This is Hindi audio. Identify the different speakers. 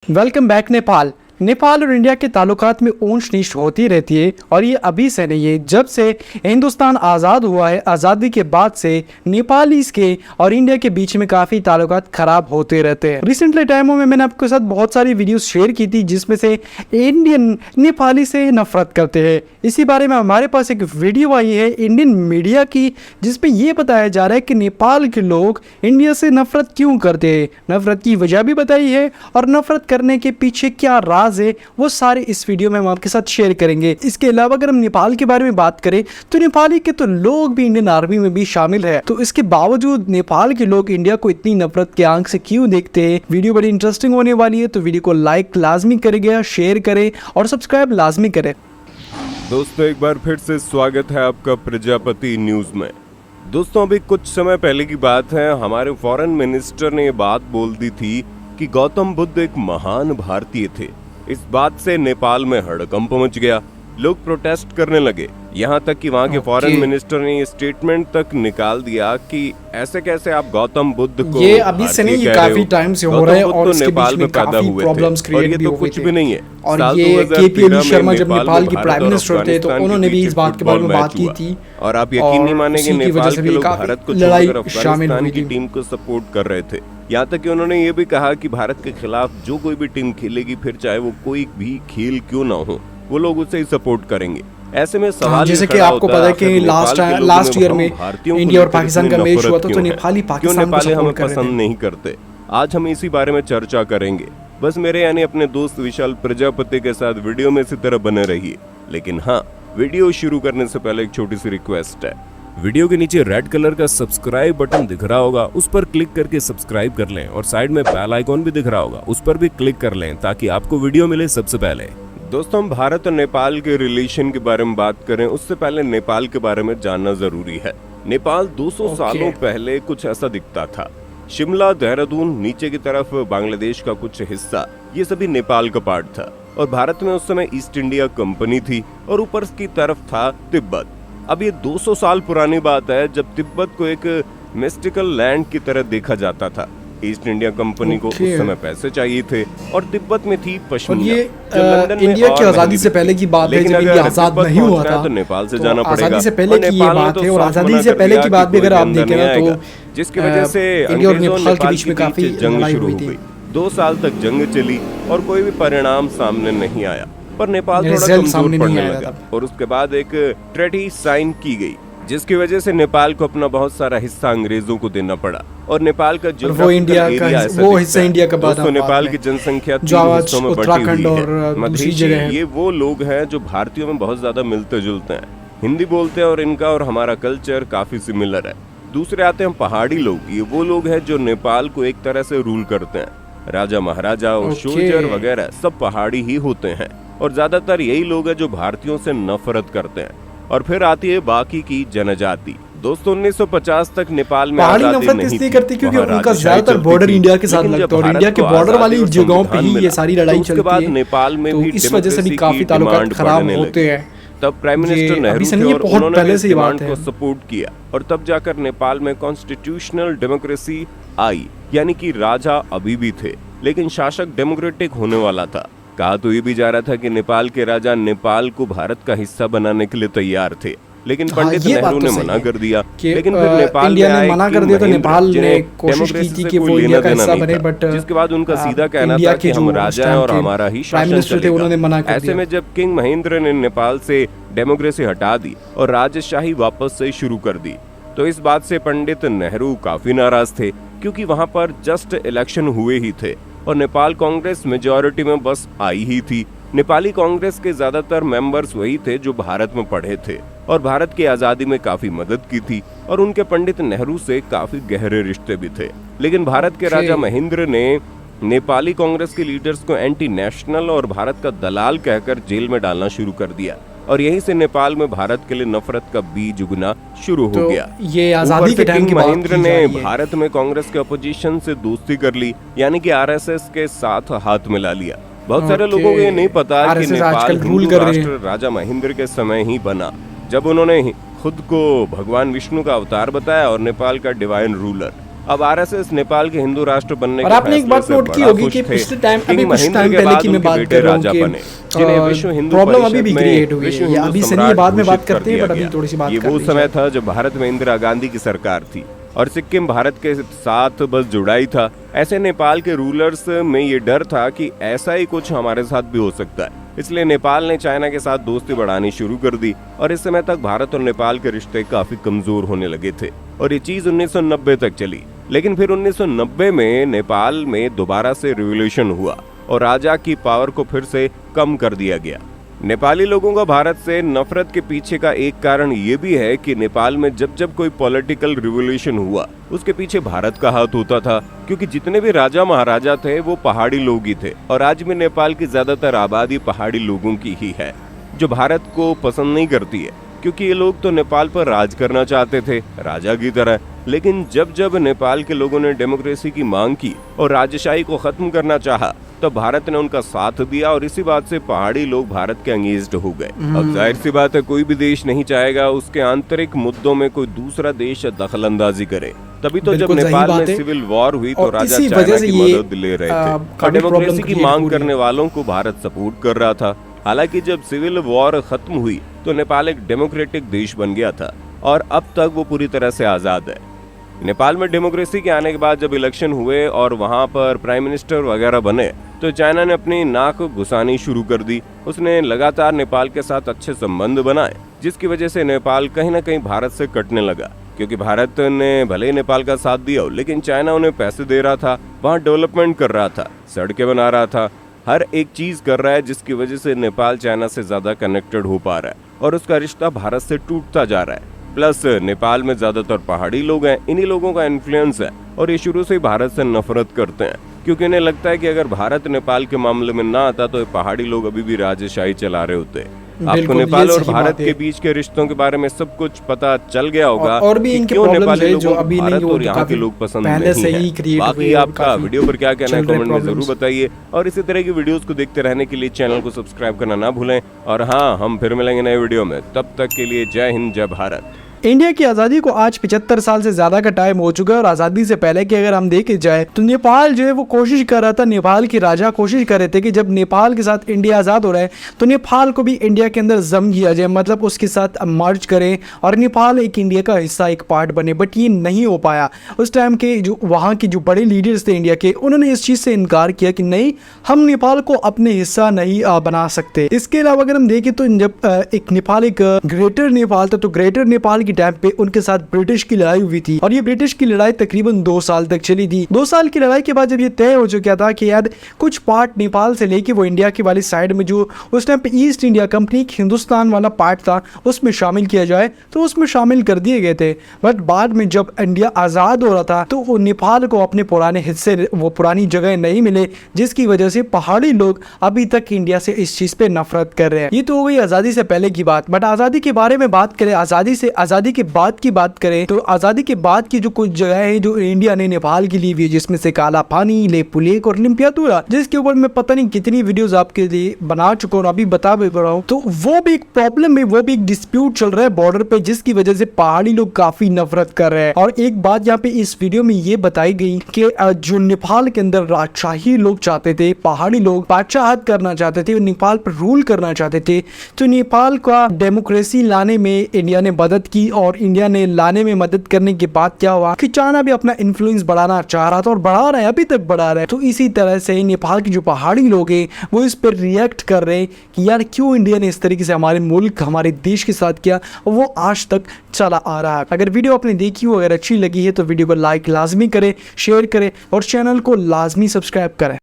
Speaker 1: Welcome back Nepal. नेपाल और इंडिया के ताल्लुकात में ऊंच नीच होती रहती है और ये अभी से नहीं है, जब से हिंदुस्तान आज़ाद हुआ है। आज़ादी के बाद से नेपालीज के और इंडिया के बीच में काफ़ी ताल्लुकात ख़राब होते रहते हैं। रिसेंटली टाइमों में मैंने आपके साथ बहुत सारी वीडियोस शेयर की थी जिसमें से इंडियन नेपाली से नफरत करते हैं। इसी बारे में हमारे पास एक वीडियो आई है इंडियन मीडिया की, जिसपे ये बताया जा रहा है कि नेपाल के लोग इंडिया से नफरत क्यों करते हैं, नफरत की वजह भी बताई है और नफरत करने के पीछे क्या राज है वो सारे इस वीडियो में हम आपके साथ शेयर करेंगे। इसके अलावा अगर हम नेपाल के बारे में बात करें तो नेपाली के तो लोग भी इंडियन आर्मी में भी शामिल है, तो इसके बावजूद नेपाल के लोग इंडिया को इतनी नफरत के आंख से क्यों देखते हैं। वीडियो बड़ी इंटरेस्टिंग होने वाली है, तो वीडियो को लाइक लाजमी करेगा, शेयर करें और सब्सक्राइब लाजमी करें।
Speaker 2: दोस्तों, एक बार फिर से स्वागत है आपका प्रजापति न्यूज में। दोस्तों, अभी कुछ समय पहले की बात है, हमारे फॉरेन मिनिस्टर ने ये बात बोल दी थी कि गौतम बुद्ध एक महान भारतीय थे। इस बात से नेपाल में हड़कंप मच गया, लोग प्रोटेस्ट करने लगे। यहाँ तक कि वहाँ के फॉरेन मिनिस्टर ने ये स्टेटमेंट तक निकाल दिया कि ऐसे कैसे आप गौतम बुद्ध को
Speaker 1: ये अभी से नहीं, ये काफी टाइम से हो रहा है और इसके
Speaker 2: नेपाल
Speaker 1: बीच में काफी प्रॉब्लम्स क्रिएट भी हो
Speaker 2: कुछ भी नहीं है।
Speaker 1: और ये केपी शर्मा जब नेपाल के प्राइम मिनिस्टर थे तो उन्होंने भी इस बात के बारे में बात की थी
Speaker 2: और आप यकीन नहीं मानेंगे, नेपाल के लोग भारत को छोड़कर अफगानिस्तान की टीम को सपोर्ट कर रहे थे। यहाँ तक कि उन्होंने ये भी कहा कि भारत के खिलाफ जो कोई भी टीम खेलेगी, फिर चाहे वो कोई भी खेल क्यों ना हो, वो लोग उसे ही सपोर्ट करेंगे। ऐसे में सवाल
Speaker 1: जैसे कि आपको पता है कि लास्ट ईयर में इंडिया और पाकिस्तान का मैच हुआ था, तो नेपाली पाकिस्तान को
Speaker 2: हमें पसंद नहीं करते। आज हम इसी बारे में चर्चा करेंगे। बस मेरे यानी अपने दोस्त विशाल प्रजापति के साथ वीडियो में इसी तरह बने रहिए। लेकिन हाँ, वीडियो शुरू करने से पहले एक छोटी सी रिक्वेस्ट है। वीडियो के नीचे रेड कलर का सब्सक्राइब बटन दिख रहा होगा, उस पर क्लिक करके सब्सक्राइब कर लें और साइड में बेल आइकॉन भी दिख रहा होगा, उस पर भी क्लिक कर लें ताकि आपको वीडियो मिले सबसे पहले। दोस्तों, हम भारत और नेपाल के रिलेशन के बारे में बात करें उससे पहले नेपाल के बारे में जानना जरूरी है। नेपाल 200 सालों पहले कुछ ऐसा दिखता था। शिमला, देहरादून, नीचे की तरफ बांग्लादेश का कुछ हिस्सा, ये सभी नेपाल का पार्ट था। और भारत में उस समय ईस्ट इंडिया कंपनी थी और ऊपर की तरफ था तिब्बत। अब ये 200 साल पुरानी बात है जब तिब्बत को एक मिस्टिकल लैंड की तरह देखा जाता था। ईस्ट इंडिया कंपनी को उस समय पैसे चाहिए थे और तिब्बत में थी पश्मीना।
Speaker 1: ये इंडिया की आजादी से पहले की बात है, जब इंडिया आजाद नहीं हुआ था
Speaker 2: तो नेपाल से जाना पड़ेगा।
Speaker 1: आजादी से पहले की ये बात है और आजादी से पहले की बात भी अगर आप देखें ना तो
Speaker 2: जिसकी वजह से
Speaker 1: इंडिया और नेपाल के बीच में काफी
Speaker 2: जंग शुरू हो गई। 2 साल तक जंग चली और कोई भी परिणाम सामने नहीं आया, पर नेपाल थोड़ा कमजोर पड़ने लगा और उसके बाद एक ट्रेटी साइन की गई, जिसकी वजह से नेपाल को अपना बहुत सारा हिस्सा अंग्रेजों को देना पड़ा। और नेपाल का जो
Speaker 1: इंडिया का वो हिस्सा इंडिया का बाद
Speaker 2: नेपाल की जनसंख्या 3 हिस्सों में बटी हुई है। मधेसी ये वो लोग हैं जो भारतीयों में बहुत ज्यादा मिलते जुलते हैं, हिंदी बोलते हैं और इनका और हमारा कल्चर काफी सिमिलर है। दूसरे आते हैं पहाड़ी लोग। ये वो लोग हैं जो नेपाल को एक तरह से रूल करते हैं। राजा महाराजा और सोल्जर वगैरह सब पहाड़ी ही होते हैं और ज्यादातर यही लोग हैं जो भारतीयों से नफरत करते हैं। और फिर आती है बाकी की जनजाति। दोस्तों, 1950 तक नेपाल में आजादी नहीं थी
Speaker 1: करती क्योंकि उनका ज्यादातर बॉर्डर इंडिया के साथ लगता है और इंडिया के बॉर्डर वाली जगहों पे ही ये सारी लड़ाई चलती है। उसके बाद
Speaker 2: नेपाल में भी
Speaker 1: इस वजह से भी काफी ताल्लुकात खराब होते हैं।
Speaker 2: तब प्राइम मिनिस्टर नेहरू थे और उन्होंने इस डिमांड को सपोर्ट किया और तब जाकर नेपाल में कॉन्स्टिट्यूशनल डेमोक्रेसी आई, यानी कि राजा अभी भी थे लेकिन शासक डेमोक्रेटिक होने वाला था। कहा तो ये भी जा रहा था कि नेपाल के राजा नेपाल को भारत का हिस्सा बनाने के लिए तैयार थे, लेकिन पंडित नेहरू ने मना कर दिया। लेकिन फिर नेपाल ने मना कर दिया तो नेपाल ने कोशिश की थी कि वो इंडिया का हिस्सा बने, बट जिसके बाद उनका सीधा कहना था कि हम राजा हैं और हमारा ही शासन चलेगा। ऐसे में जब किंग महेंद्र ने नेपाल से डेमोक्रेसी हटा दी और राजशाही वापस से शुरू कर दी, तो इस बात से पंडित नेहरू काफी नाराज थे क्योंकि वहां पर जस्ट इलेक्शन हुए ही थे और नेपाल कांग्रेस मेजॉरिटी में बस आई ही थी। नेपाली कांग्रेस के ज्यादातर मेंबर्स वही थे जो भारत में पढ़े थे और भारत की आजादी में काफी मदद की थी और उनके पंडित नेहरू से काफी गहरे रिश्ते भी थे। लेकिन भारत के राजा महेंद्र ने नेपाली कांग्रेस के लीडर्स को एंटी नेशनल और भारत का दलाल कहकर जेल में डालना शुरू कर दिया और यहीं से नेपाल में भारत के लिए नफरत का बीज उगना शुरू हो गया।
Speaker 1: ये आजादी के टाइम की
Speaker 2: महेंद्र ने भारत में कांग्रेस के अपोजिशन से दोस्ती कर ली, यानी कि आरएसएस के साथ हाथ मिला लिया। बहुत सारे लोगों को ये नहीं पता कि नेपाल हिंदू राष्ट्र राजा महेंद्र के समय ही बना, जब उन्होंने खुद को भगवान विष्णु का अवतार बताया और नेपाल का डिवाइन रूलर। अब आरएसएस नेपाल के हिंदू राष्ट्र बनने
Speaker 1: और आपने एक बात नोट की होगी कि पिछले टाइम अभी कुछ टाइम पहले की मैं बात कर रहा हूं कि प्रॉब्लम अभी भी क्रिएट हुई है, अभी से नहीं, बाद में बात करते हैं, बट अभी थोड़ी सी बात कर
Speaker 2: ये वो समय था जब भारत में इंदिरा गांधी की सरकार थी और सिक्किम भारत के साथ बस जुड़ा ही था। ऐसे नेपाल के रूलर्स में ये डर था कि ऐसा ही कुछ हमारे साथ भी हो सकता है, इसलिए नेपाल ने चाइना के साथ दोस्ती बढ़ानी शुरू कर दी और इस समय तक भारत और नेपाल के रिश्ते काफी कमजोर होने लगे थे और ये चीज 1990 तक चली। लेकिन फिर 1990 में नेपाल में दोबारा से रिवॉल्यूशन हुआ और राजा की पावर को फिर से कम कर दिया गया। नेपाली लोगों का भारत से नफरत के पीछे का एक कारण ये भी है कि नेपाल में जब जब कोई पॉलिटिकल रिवॉल्यूशन हुआ उसके पीछे भारत का हाथ होता था, क्योंकि जितने भी राजा महाराजा थे वो पहाड़ी लोग ही थे और आज भी नेपाल की ज्यादातर आबादी पहाड़ी लोगों की ही है जो भारत को पसंद नहीं करती है, क्योंकि ये लोग तो नेपाल पर राज करना चाहते थे राजा की तरह। लेकिन जब जब नेपाल के लोगों ने डेमोक्रेसी की मांग की और राजशाही को खत्म करना चाहा, तो भारत ने उनका साथ दिया और इसी बात से पहाड़ी लोग भारत के अंगेज्ड हो गए। अब जाहिर सी बात है, कोई भी देश नहीं चाहेगा उसके आंतरिक मुद्दों में कोई दूसरा देश दखलंदाजी करे। तभी तो जब नेपाल में सिविल वॉर हुई तो राजा चाइना की मदद ले रहे थे और डेमोक्रेसी की मांग करने वालों को भारत सपोर्ट कर रहा था। हालांकि जब सिविल वॉर खत्म हुई तो नेपाल एक डेमोक्रेटिक देश बन गया था और अब तक वो पूरी तरह से आजाद है। नेपाल में डेमोक्रेसी के आने के बाद जब इलेक्शन हुए और वहां पर प्राइम मिनिस्टर वगैरह बने तो चाइना ने अपनी नाक घुसानी शुरू कर दी। उसने लगातार नेपाल के साथ अच्छे संबंध बनाए, जिसकी वजह से नेपाल कहीं ना कहीं भारत से कटने लगा, क्योंकि भारत ने भले ही नेपाल का साथ दिया लेकिन चाइना उन्हें पैसे दे रहा था, वहाँ डेवलपमेंट कर रहा था, सड़कें बना रहा था, हर एक चीज कर रहा है, जिसकी वजह से नेपाल चाइना से ज्यादा कनेक्टेड हो पा रहा है और उसका रिश्ता भारत से टूटता जा रहा है। प्लस नेपाल में ज्यादातर पहाड़ी लोग हैं, इन्हीं लोगों का इन्फ्लुएंस है और ये शुरू से ही भारत से नफरत करते हैं, क्योंकि इन्हें लगता है कि अगर भारत नेपाल के मामले में ना आता तो ये पहाड़ी लोग अभी भी राजशाही चला रहे होते। आपको नेपाल और भारत के बीच के रिश्तों के बारे में सब कुछ पता चल गया होगा
Speaker 1: और भी इनके प्रॉब्लम्स है जो अभी नहीं
Speaker 2: और यहाँ के लोग पसंद नहीं है। बाकी आपका वीडियो पर क्या कहना है कमेंट में जरूर बताइए और इसी तरह की वीडियोस को देखते रहने के लिए चैनल को सब्सक्राइब करना ना भूलें। और हाँ, हम फिर मिलेंगे नए वीडियो में, तब तक के लिए जय हिंद जय भारत।
Speaker 1: इंडिया की आज़ादी को आज 75 साल से ज़्यादा का टाइम हो चुका है और आज़ादी से पहले की अगर हम देखे जाए तो नेपाल जो है वो कोशिश कर रहा था, नेपाल के राजा कोशिश कर रहे थे कि जब नेपाल के साथ इंडिया आज़ाद हो रहा है तो नेपाल को भी इंडिया के अंदर जम किया जाए, मतलब उसके साथ मर्ज करें और नेपाल एक इंडिया का हिस्सा, एक पार्ट बने। बट ये नहीं हो पाया। उस टाइम के जो वहाँ के जो बड़े लीडर्स थे इंडिया के, उन्होंने इस चीज़ से इनकार किया कि नहीं, हम नेपाल को अपने हिस्सा नहीं बना सकते। इसके अलावा अगर हम देखें तो जब एक नेपाल एक ग्रेटर नेपाल था तो ग्रेटर नेपाल की टाइम पे उनके साथ ब्रिटिश की लड़ाई हुई थी और ये ब्रिटिश की लड़ाई तकरीबन 2 साल तक चली थी। 2 साल की लड़ाई के बाद जब ये तय हो चुका था कि यार कुछ पार्ट नेपाल से लेके वो इंडिया की वाली साइड में जो उस टाइम पे ईस्ट इंडिया कंपनी हिंदुस्तान वाला पार्ट था उसमें शामिल किया जाए, तो उसमें शामिल कर दिए गए थे। बट बाद में जब इंडिया आज़ाद हो रहा था तो वो नेपाल को अपने पुराने हिस्से, वो पुरानी जगह नहीं मिले, जिसकी वजह से पहाड़ी लोग अभी तक इंडिया से इस चीज़ पे नफरत कर रहे हैं। ये तो हो गई आज़ादी से पहले की बात। बट आज़ादी के बारे में बात करें, आज़ादी के बाद की बात करें तो आज़ादी के बाद की जो कुछ जगह है जो इंडिया ने नेपाल की ली हुई है, जिसमें से काला पानी, लेपु लेक और लिम्पियातुरा, जिसके ऊपर मैं पता नहीं कितनी वीडियोस आपके लिए बना चुका हूँ, अभी बता भी रहा हूँ। तो वो भी एक प्रॉब्लम है, वो भी एक डिस्प्यूट चल रहा है बॉर्डर पे, जिसकी वजह से पहाड़ी लोग काफी नफरत कर रहे हैं। और एक बात यहाँ पे इस वीडियो में ये बताई गई कि जो नेपाल के अंदर राजशाही लोग चाहते थे, पहाड़ी लोग बादशाहत करना चाहते थे, नेपाल पर रूल करना चाहते थे, तो नेपाल का डेमोक्रेसी लाने में इंडिया ने मदद की और इंडिया ने लाने में मदद करने के बाद क्या हुआ कि चाइना भी अपना इन्फ्लुएंस बढ़ाना चाह रहा था और बढ़ा रहा है, अभी तक बढ़ा रहा है। तो इसी तरह से नेपाल के जो पहाड़ी लोग हैं वो इस पर रिएक्ट कर रहे हैं कि यार क्यों इंडिया ने इस तरीके से हमारे मुल्क, हमारे देश के साथ किया, वो आज तक चला आ रहा है। अगर वीडियो आपने देखी हो, अगर अच्छी लगी है तो वीडियो को लाइक लाजमी करें, शेयर करें और चैनल को लाजमी सब्सक्राइब करें।